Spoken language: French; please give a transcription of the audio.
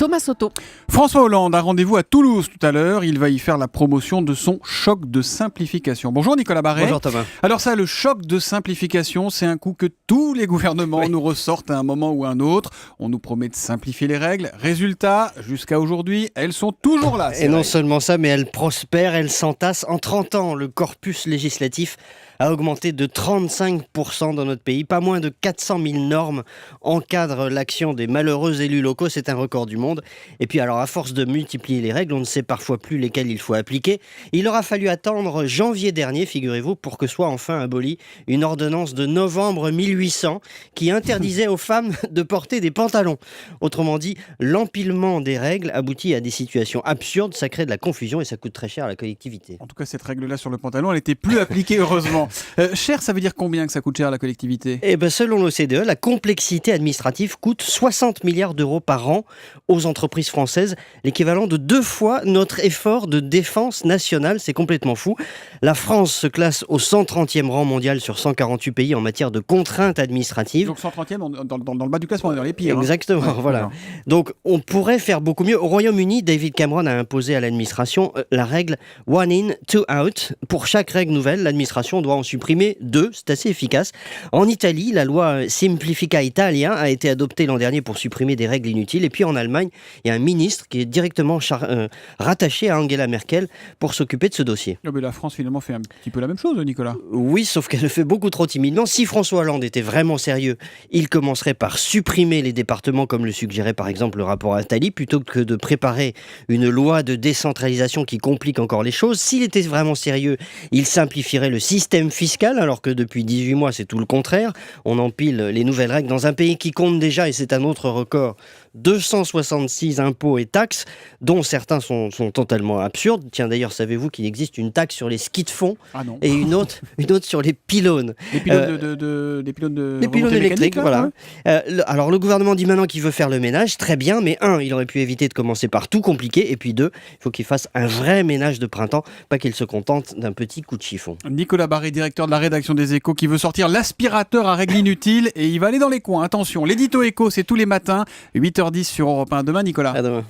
Thomas Soto. François Hollande a rendez-vous à Toulouse tout à l'heure. Il va y faire la promotion de son choc de simplification. Bonjour Nicolas Barret. Bonjour Thomas. Alors ça, le choc de simplification, c'est un coup que tous les gouvernements nous ressortent à un moment ou à un autre. On nous promet de simplifier les règles. Résultat, jusqu'à aujourd'hui, elles sont toujours là. Et non seulement ça, mais elles prospèrent, elles s'entassent. En 30 ans, le corpus législatif a augmenté de 35% dans notre pays. Pas moins de 400 000 normes encadrent l'action des malheureux élus locaux. C'est un record du monde. Et puis alors, à force de multiplier les règles, on ne sait parfois plus lesquelles il faut appliquer. Il aura fallu attendre janvier dernier, figurez-vous, pour que soit enfin abolie une ordonnance de novembre 1800 qui interdisait aux femmes de porter des pantalons. Autrement dit, l'empilement des règles aboutit à des situations absurdes. Ça crée de la confusion et ça coûte très cher à la collectivité. En tout cas, cette règle-là sur le pantalon, elle n'était plus appliquée, heureusement. Cher, ça veut dire combien que ça coûte cher à la collectivité ? Eh ben, selon l'OCDE, la complexité administrative coûte 60 milliards d'euros par an aux entreprises françaises, l'équivalent de 2 fois notre effort de défense nationale. C'est complètement fou. La France se classe au 130e rang mondial sur 148 pays en matière de contraintes administratives. Donc 130e, dans le bas du classement, on est dans les pires. Exactement, voilà. D'accord. Donc on pourrait faire beaucoup mieux. Au Royaume-Uni, David Cameron a imposé à l'administration la règle one in, two out. Pour chaque règle nouvelle, l'administration doit en supprimer 2, c'est assez efficace. En Italie, la loi Simplifica Italia a été adoptée l'an dernier pour supprimer des règles inutiles. Et puis en Allemagne, il y a un ministre qui est directement rattaché à Angela Merkel pour s'occuper de ce dossier. Ah, mais la France, finalement, fait un petit peu la même chose, Nicolas. Oui, sauf qu'elle le fait beaucoup trop timidement. Si François Hollande était vraiment sérieux, il commencerait par supprimer les départements, comme le suggérait par exemple le rapport Attali, plutôt que de préparer une loi de décentralisation qui complique encore les choses. S'il était vraiment sérieux, il simplifierait le système fiscal, alors que depuis 18 mois, c'est tout le contraire. On empile les nouvelles règles dans un pays qui compte déjà, et c'est un autre record, 266 impôts et taxes, dont certains sont totalement absurdes. Tiens, d'ailleurs, savez-vous qu'il existe une taxe sur les skis de fond et une autre sur les pylônes. Les pylônes des pylônes électriques, voilà. Ouais. Alors, le gouvernement dit maintenant qu'il veut faire le ménage. Très bien, mais 1, il aurait pu éviter de commencer par tout compliquer. Et puis 2, il faut qu'il fasse un vrai ménage de printemps, pas qu'il se contente d'un petit coup de chiffon. Nicolas Barret, directeur de la rédaction des Échos, qui veut sortir l'aspirateur à règles inutiles et il va aller dans les coins. Attention, l'édito Écho, c'est tous les matins, 8h10 sur Europe 1. Demain, Nicolas. À demain.